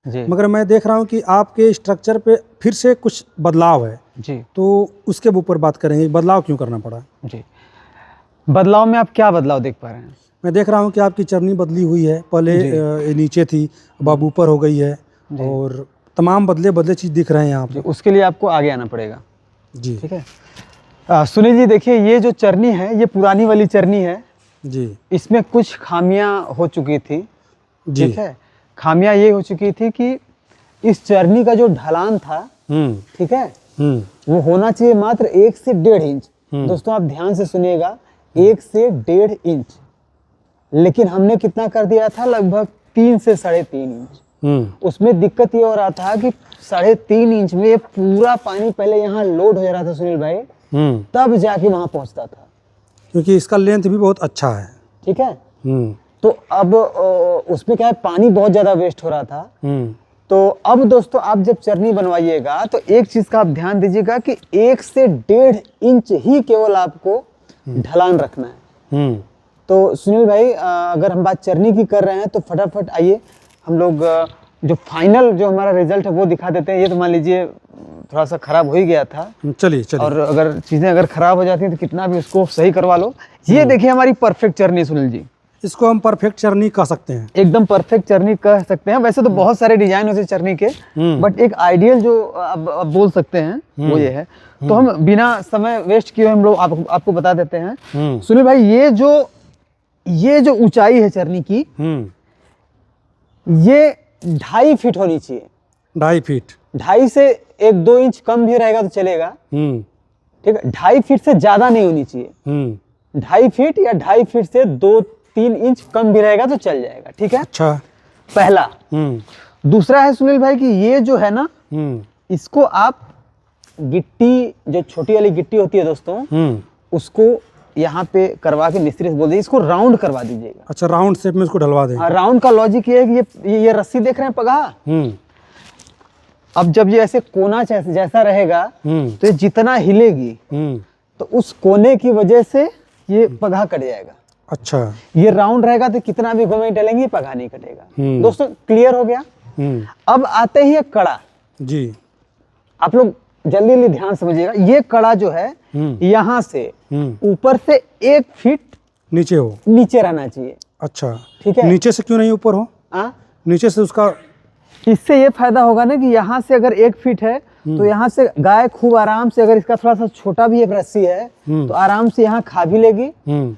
जी। मगर मैं देख रहा हूँ कि आपके स्ट्रक्चर पे फिर से कुछ बदलाव है जी तो उसके ऊपर बात करेंगे, बदलाव क्यों करना पड़ा? जी। बदलाव में आप क्या बदलाव देख पा रहे हैं? मैं देख रहा हूँ कि आपकी चरनी बदली हुई है, पहले जी। ये नीचे थी, अब आप ऊपर हो गई है जी। और तमाम बदले चीज़ दिख रहे हैं यहाँ जी, पे। उसके लिए आपको आगे आना पड़ेगा। जी ठीक है। सुनील जी देखिए, ये जो चरनी है ये पुरानी वाली चरनी है। जी इसमें कुछ खामियां हो चुकी थी। जी। ठीक है, खामियां ये हो चुकी थी कि इस चरनी का जो ढलान था, ठीक है, वो होना चाहिए मात्र 1 से 1.5 इंच। दोस्तों आप ध्यान से सुनिएगा, 1 से 1.5 इंच, लेकिन हमने कितना कर दिया था, लगभग 3 से 3.5 इंच। उसमें दिक्कत ये हो रहा था कि 3.5 इंच में पूरा पानी पहले यहाँ लोड हो जा रहा था सुनील भाई, तब जाके वहां पहुंचता था, क्योंकि इसका लेंथ भी बहुत अच्छा है। ठीक है। तो अब उसमें क्या है, पानी बहुत ज्यादा वेस्ट हो रहा था। तो अब दोस्तों आप जब चरनी बनवाइएगा तो एक चीज का आप ध्यान दीजिएगा कि 1 से 1.5 इंच ही केवल आपको ढलान रखना है। तो सुनील भाई, अगर हम बात चरनी की कर रहे हैं तो फटाफट आइए हम लोग जो फाइनल जो हमारा रिजल्ट है वो दिखा देते हैं। ये तो मान लीजिए थोड़ा सा खराब हो ही गया था। चलिए और अगर चीजें अगर खराब हो जाती हैं तो कितना भी उसको सही करवा लो। ये देखिए हमारी परफेक्ट चरनी सुनील जी, इसको हम परफेक्ट चरनी कह सकते हैं। एकदम परफेक्ट चरनी कह सकते हैं। वैसे तो बहुत सारे डिजाइन होते हैं चरनी के, बट एक आइडियल जो अब बोल सकते हैं वो ये है। तो हम बिना समय वेस्ट किए हम लोग आपको बता देते हैं। सुनील भाई, ये जो ऊंचाई है चरनी की, ये 2.5 फीट होनी चाहिए। 2.5 फीट, 2.5 से 1-2 इंच कम भी रहेगा तो चलेगा। ठीक है, 2.5 फीट से ज्यादा नहीं होनी चाहिए। 2.5 फीट या 2.5 फीट से 2-3 इंच कम भी रहेगा तो चल जाएगा। ठीक है, अच्छा। पहला। दूसरा है सुनील भाई कि ये जो है ना, इसको आप गिट्टी, जो छोटी वाली गिट्टी होती है दोस्तों, उसको यहाँ पे करवा के मिस्त्री से बोल दीजिए इसको राउंड करवा दीजिएगा। अच्छा, राउंड शेप में इसको ढलवा दें। राउंड का लॉजिक ये है कि ये रस्सी देख रहे हैं पगहा, अब जब ये ऐसे कोना जैसा रहेगा तो ये जितना हिलेगी तो उस कोने की वजह से ये पगहा कट जाएगा। अच्छा, ये राउंड रहेगा तो कितना भी घुमाई डालेंगे पगहा नहीं कटेगा। दोस्तों क्लियर हो गया। अब आते ही एक कड़ा। जी, आप लोग जल्दी जल्दी ध्यान समझिएगा। ये कड़ा जो है यहाँ से ऊपर से 1 फीट नीचे रहना चाहिए। अच्छा, ठीक है। नीचे से क्यों नहीं ऊपर हो? नीचे से उसका, इससे ये फायदा होगा ना कि यहाँ से अगर 1 फीट है तो यहाँ से गाय खूब आराम से, अगर इसका थोड़ा सा छोटा भी एक रस्सी है तो आराम से यहाँ खा भी लेगी,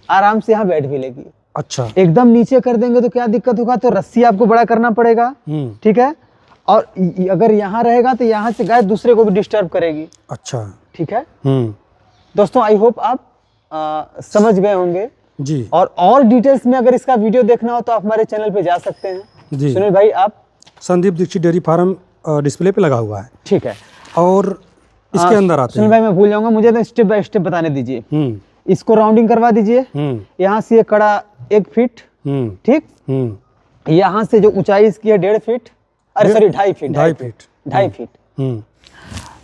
आराम से यहाँ बैठ भी लेगी। अच्छा, एकदम नीचे कर देंगे तो क्या दिक्कत होगा, तो रस्सी आपको बड़ा करना पड़ेगा। ठीक है, और अगर यहाँ रहेगा तो यहाँ से गाय दूसरे को भी डिस्टर्ब करेगी। अच्छा, ठीक है। दोस्तों आई होप आप समझ गए होंगे जी। और डिटेल्स में अगर इसका वीडियो देखना हो तो आप हमारे चैनल पे जा सकते हैं। जी। सुनील भाई, आप Sandeep Dikshit dairy farm display पे लगा हुआ है। ठीक है, और इसके अंदर आते सुनील भाई मैं भूल जाऊंगा, मुझे तो स्टेप बाय स्टेप बताने दीजिए। इसको राउंडिंग करवा दीजिए। यहाँ से ये कड़ा 1 फीट, ठीक, यहाँ से जो ऊंचाई इसकी है 1.5 फीट, अरे सॉरी 2.5 फीट, 2.5 फीट।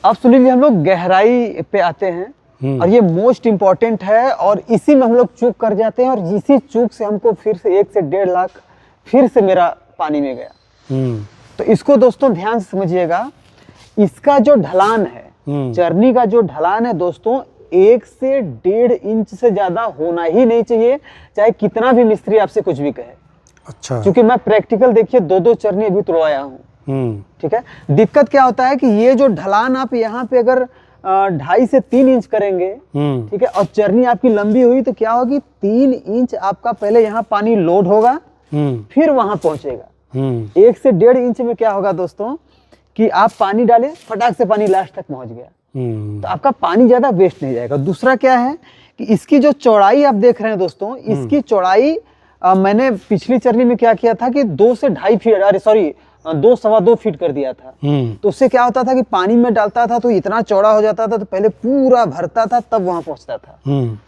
अब सुनील जी हम लोग गहराई पे आते हैं और ये मोस्ट इंपॉर्टेंट है और इसी में हम लोग चूक कर जाते हैं और इसी चूक से हमको फिर से 1 से 1.5 लाख फिर से मेरा पानी में गया। तो इसको दोस्तों ध्यान से समझिएगा। इसका जो ढलान है, चरनी का जो ढलान है दोस्तों, 1 से 1.5 इंच से ज्यादा होना ही नहीं चाहिए, चाहे कितना भी मिस्त्री आपसे कुछ भी कहे। अच्छा, क्योंकि मैं प्रैक्टिकल देखिए 2-2 चरनी अभी तुड़वाया हूँ। ठीक है, दिक्कत क्या होता है कि ये जो ढलान आप यहाँ पे अगर 2.5 से 3 इंच करेंगे, ठीक है, और चरनी आपकी लंबी हुई तो क्या होगी, 3 इंच आपका पहले यहाँ पानी लोड होगा, फिर वहां पहुंचेगा। 1 से 1.5 इंच में क्या होगा दोस्तों कि आप पानी डालें, फटाक से पानी लास्ट तक पहुंच गया, तो आपका पानी ज्यादा वेस्ट नहीं जाएगा। दूसरा क्या है कि इसकी जो चौड़ाई आप देख रहे हैं दोस्तों, इसकी चौड़ाई मैंने पिछली चरनी में क्या किया था कि 2 से 2.5 फीट, अरे सॉरी 2-2.25 फीट कर दिया था। तो उससे क्या होता था कि पानी में डालता था तो इतना चौड़ा हो जाता था, तो पहले पूरा भरता था तब वहां पहुंचता था।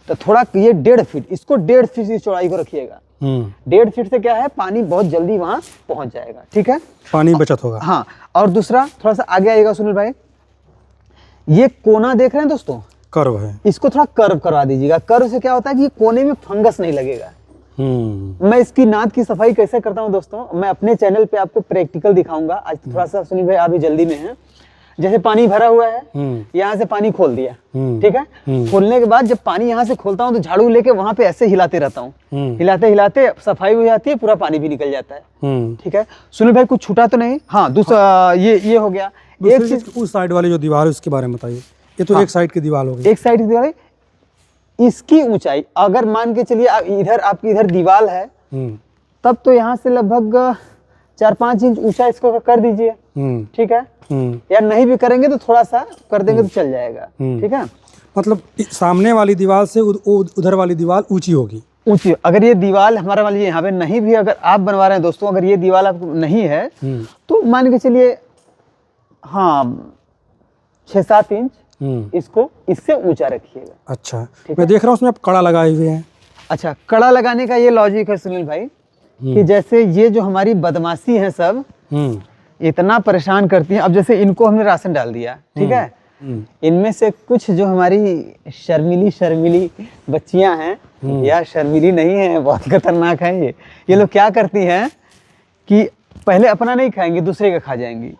तो थोड़ा ये 1.5 फीट, इसको 1.5 फीट की चौड़ाई को रखिएगा। 1.5 फीट से क्या है, पानी बहुत जल्दी वहां पहुंच जाएगा। ठीक है, पानी बचत होगा। हाँ, और दूसरा थोड़ा सा आगे आएगा सुनील भाई, ये कोना देख रहे हैं दोस्तों, कर्व है, इसको थोड़ा कर्व करवा दीजिएगा। कर्व से क्या होता है कि कोने में फंगस नहीं लगेगा। मैं इसकी नाद की सफाई कैसे करता हूँ दोस्तों, मैं अपने चैनल पे आपको प्रैक्टिकल दिखाऊंगा। आज थोड़ा सा सुनील भाई अभी जल्दी में है। जैसे पानी भरा हुआ है, यहाँ से पानी खोल दिया, ठीक है। खोलने के बाद जब पानी यहाँ से खोलता हूँ तो झाड़ू लेके वहां पे ऐसे हिलाते रहता हूँ, हिलाते हिलाते सफाई हो जाती है, पूरा पानी भी निकल जाता है, ठीक है। सुनील भाई कुछ छूटा तो नहीं? हाँ, दूसरा ये हो गया। एक चीज उस साइड वाली जो दीवार है उसके बारे में बताइए। ये तो एक साइड की दीवार हो गई। एक साइड की दीवार, इसकी ऊंचाई अगर मान के चलिए इधर आपकी इधर दीवार है, तब तो यहाँ से लगभग 4-5 इंच ऊंचा इसको कर दीजिए, ठीक है। या नहीं भी करेंगे तो थोड़ा सा कर देंगे तो चल जाएगा, ठीक है। मतलब सामने वाली दीवार से उधर वाली दीवार ऊंची होगी, ऊंची। अगर ये दीवार हमारा वाली यहाँ पे नहीं भी, अगर आप बनवा रहे हैं दोस्तों, अगर ये दीवार आपको नहीं है तो मान के चलिए हाँ 6-7 इंच इसको इससे ऊंचा रखिएगा। अच्छा, मैं देख रहा हूँ उसमें आप कड़ा लगाए हुए हैं। अच्छा, कड़ा लगाने का ये लॉजिक है सुनील भाई कि जैसे ये जो हमारी बदमाशी है सब इतना परेशान करती है। अब जैसे इनको हमने राशन डाल दिया, ठीक है, इनमें से कुछ जो हमारी शर्मिली बच्चियां हैं या शर्मिली नहीं है, बहुत खतरनाक है ये लोग क्या करती हैं कि पहले अपना नहीं खाएंगी, दूसरे का खा जाएंगी।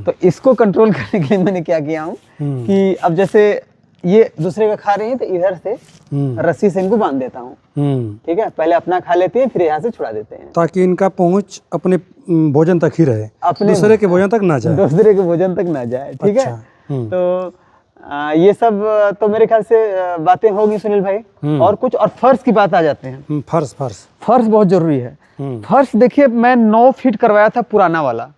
तो इसको कंट्रोल करने के लिए मैंने क्या किया हूँ कि अब जैसे ये दूसरे का खा रही है तो इधर से रस्सी से इनको बांध देता हूँ, ठीक है। पहले अपना खा लेते हैं, फिर यहाँ से छुड़ा देते हैं, ताकि इनका पहुंच अपने भोजन तक ही रहे, अपने दूसरे के भोजन तक ना जाए, दूसरे के भोजन तक ना जाए, ठीक है। तो ये सब तो मेरे ख्याल से बातें होगी सुनील भाई। और कुछ और फर्श की बात आ जाते हैं। फर्श बहुत जरूरी है। फर्श देखिए मैं 9 फीट करवाया था पुराना वाला,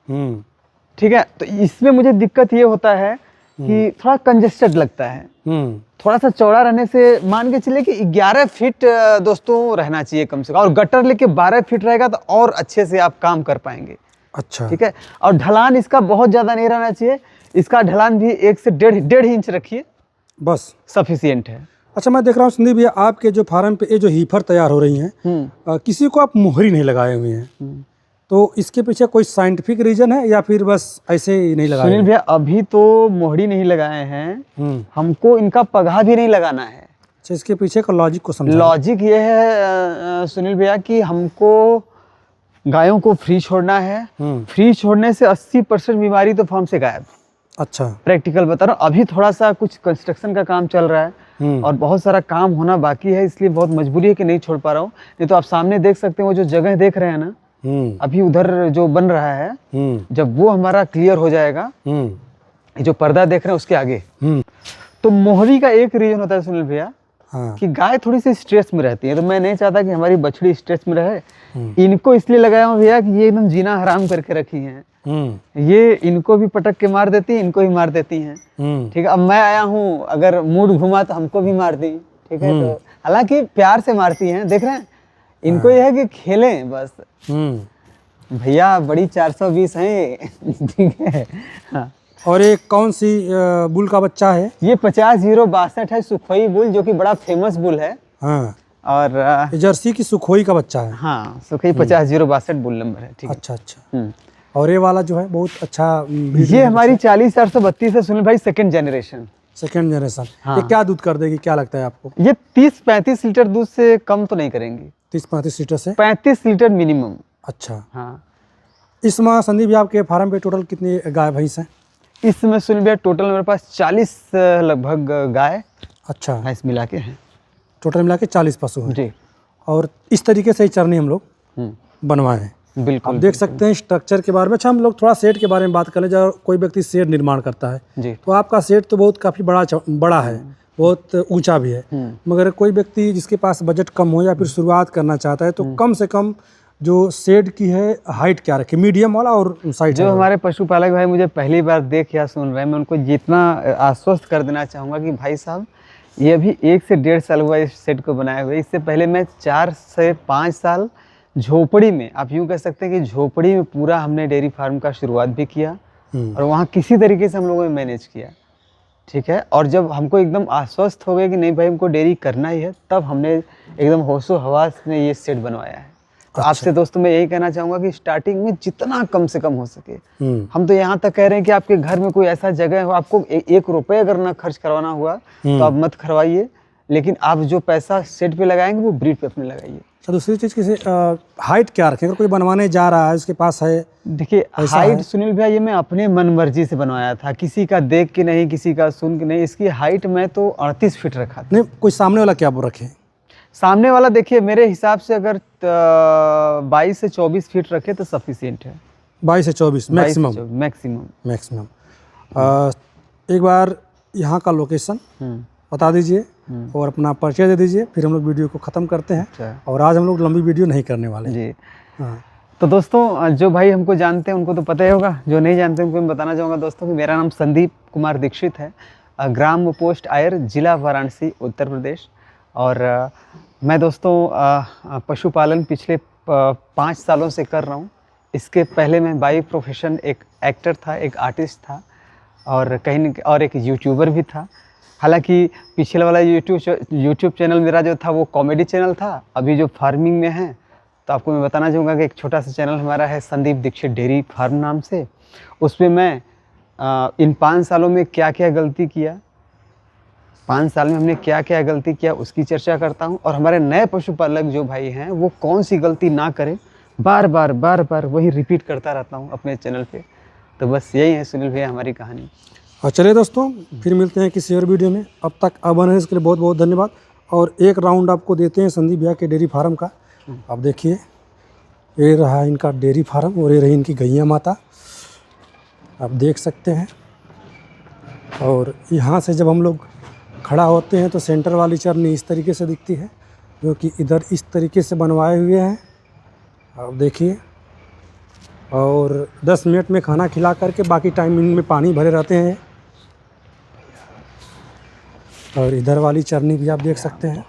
ठीक है। तो इसमें मुझे दिक्कत ये होता है कि थोड़ा कंजेस्टेड लगता है, थोड़ा सा चौड़ा रहने से मान के चलिए कि 11 फीट दोस्तों रहना चाहिए कम से कम, और गटर लेके 12 फीट रहेगा तो और अच्छे से आप काम कर पाएंगे। अच्छा, ठीक है। और ढलान इसका बहुत ज्यादा नहीं रहना चाहिए, इसका ढलान भी 1 से 1.5 इंच रखिए, बस सफिशियंट है। अच्छा, मैं देख रहा हूँ संदीप भैया आपके जो फार्म पे ये जो हीफर तैयार हो रही हैं, किसी को आप मोहरी नहीं लगाए हुए हैं, तो इसके पीछे कोई साइंटिफिक रीजन है या फिर बस ऐसे ही नहीं लगाए? सुनील भैया अभी तो मोहरी नहीं लगाए हैं, हमको इनका पगहा भी नहीं लगाना है। अच्छा, इसके पीछे का लॉजिक को समझाइए। लॉजिक ये है सुनील भैया कि हमको गायों को फ्री छोड़ना है, फ्री छोड़ने से 80% बीमारी तो फार्म से गायब। अच्छा, प्रैक्टिकल बता रहा हूँ। अभी थोड़ा सा कुछ कंस्ट्रक्शन का काम चल रहा है और बहुत सारा काम होना बाकी है, इसलिए बहुत मजबूरी है कि नहीं छोड़ पा रहा हूँ। नहीं तो आप सामने देख सकते हैं वो जो जगह देख रहे हैं ना, अभी उधर जो बन रहा है, जब वो हमारा क्लियर हो जाएगा, जो पर्दा देख रहे हैं उसके आगे, तो मोहरी का एक रीजन होता है सुनील भैया कि गाय थोड़ी सी स्ट्रेस में रहती है। तो मैं नहीं चाहता कि हमारी बछड़ी स्ट्रेस में रहे। इनको इसलिए लगाया हूँ भैया कि ये एकदम जीना हराम करके रखी हैं, ये इनको भी पटक के मार देती हैं, इनको भी मार देती हैं, ठीक है। अब मैं आया हूँ, अगर मूड घुमा तो हमको भी मार दी, ठीक है। तो हालांकि प्यार से मारती हैं, देख रहे हैं। इनको यह है कि खेलें बस। भैया बड़ी 420 है, ठीक है। हाँ। और ये कौन सी बुल का बच्चा है? ये 50-062 है, सुखोई बुल, जो कि बड़ा फेमस बुल है। हाँ। और जर्सी की सुखोई का बच्चा है। हाँ, सुखोई 50-062 बुल नंबर है, ठीक है। अच्छा। और ये वाला जो है बहुत अच्छा, ये हमारी 40-432 है सुनील भाई, सेकंड जनरेशन। हाँ। ये क्या दूध कर देगी, क्या लगता है आपको? ये 30-35 लीटर दूध से कम तो नहीं करेंगी। 30-35 लीटर से 35 लीटर मिनिमम। अच्छा। हाँ। इस माह संदीप भैया आपके फार्म पे टोटल कितनी गाय भैंस हैं? इसमें सुनील भैया टोटल मेरे पास 40 लगभग गाय, अच्छा, भैंस मिला के हैं। टोटल मिला के 40 पशु हैं जी। और इस तरीके से ही चरनी हम लोग बनवाए हैं। बिल्कुल, आप देख सकते हैं स्ट्रक्चर के बारे में। अच्छा, हम लोग थोड़ा सेट के बारे में बात करें। जब कोई व्यक्ति सेट निर्माण करता है जी, तो आपका सेट तो बहुत काफ़ी बड़ा है, बहुत ऊंचा भी है, मगर कोई व्यक्ति जिसके पास बजट कम हो या फिर शुरुआत करना चाहता है, तो कम से कम जो शेड की है हाइट क्या रखे, मीडियम वाला और साइड? जो हमारे पशुपालक भाई मुझे पहली बार देख या सुन रहे हैं, मैं उनको जितना आश्वस्त कर देना चाहूँगा कि भाई साहब ये अभी 1 से 1.5 साल हुआ इस सेट को बनाए हुए। इससे पहले मैं 4 से 5 साल झोपड़ी में, आप यूँ कह सकते हैं कि झोपड़ी में पूरा हमने डेयरी फार्म का शुरुआत भी किया और वहाँ किसी तरीके से हम लोगों ने मैनेज किया, ठीक है। और जब हमको एकदम आश्वस्त हो गए कि नहीं भाई हमको डेयरी करना ही है, तब हमने एकदम होशो हवास में ये सेट बनवाया है। तो आपसे दोस्तों मैं यही कहना चाहूँगा कि स्टार्टिंग में जितना कम से कम हो सके, हम तो यहाँ तक कह रहे हैं कि आपके घर में कोई ऐसा जगह हो, आपको 1 रुपये अगर ना खर्च करवाना हुआ तो आप मत करवाइए। लेकिन आप जो पैसा सेट पे लगाएंगे वो ब्रीड पे अपने लगाइए। अच्छा, दूसरी चीज़ किसी हाइट क्या रखें? अगर कोई बनवाने जा रहा है, उसके पास है, देखिए हाइट सुनील भैया ये मैं अपने मन मर्जी से बनवाया था, किसी का देख के नहीं, किसी का सुन के नहीं। इसकी हाइट मैं तो 38 फीट रखा था। नहीं, कोई सामने वाला क्या रखे? सामने वाला देखिए मेरे हिसाब से अगर 22 से 24 फीट रखे तो सफिशिएंट है। 22 से 24 मैक्सिमम। मैक्सिमम। एक बार यहाँ का लोकेशन बता दीजिए और अपना परिचय दे दीजिए, फिर हम लोग वीडियो को ख़त्म करते हैं। अच्छा। और आज हम लोग लंबी वीडियो नहीं करने वाले जी। हाँ। तो दोस्तों जो भाई हमको जानते हैं उनको तो पता ही होगा, जो नहीं जानते उनको मैं बताना चाहूँगा दोस्तों कि मेरा नाम संदीप कुमार दीक्षित है, ग्राम पोस्ट आयर, जिला वाराणसी, उत्तर प्रदेश। और मैं दोस्तों पशुपालन पिछले 5 सालों से कर रहा हूँ। इसके पहले मैं बाई प्रोफेशन एक एक्टर था, एक आर्टिस्ट था और और एक यूट्यूबर भी था। हालांकि पिछले वाला यूट्यूब चैनल मेरा जो था वो कॉमेडी चैनल था। अभी जो फार्मिंग में है तो आपको मैं बताना चाहूँगा कि एक छोटा सा चैनल हमारा है संदीप दीक्षित डेयरी फार्म नाम से। उसमें मैं इन 5 सालों में क्या क्या गलती किया, 5 साल में हमने क्या क्या गलती किया उसकी चर्चा करता हूँ। और हमारे नए पशुपालक जो भाई हैं वो कौन सी गलती ना करें, बार बार वही रिपीट करता रहता हूँ अपने चैनल पे। तो बस यही है सुनील भैया हमारी कहानी। और चलिए दोस्तों, फिर मिलते हैं किसी और वीडियो में। अब तक अब बने इसके लिए बहुत बहुत धन्यवाद। और एक राउंड आपको देते हैं संदीप भैया के डेयरी फार्म का। आप देखिए, ये रहा इनका डेयरी फार्म और ये रही इनकी गैया माता, आप देख सकते हैं। और यहाँ से जब हम लोग खड़ा होते हैं तो सेंटर वाली चरनी इस तरीके से दिखती है, जो कि इधर इस तरीके से बनवाए हुए हैं, आप देखिए। और 10 मिनट में खाना खिला करके बाकी टाइम इनमें पानी भरे रहते हैं। और इधर वाली चरनी भी आप देख सकते हैं।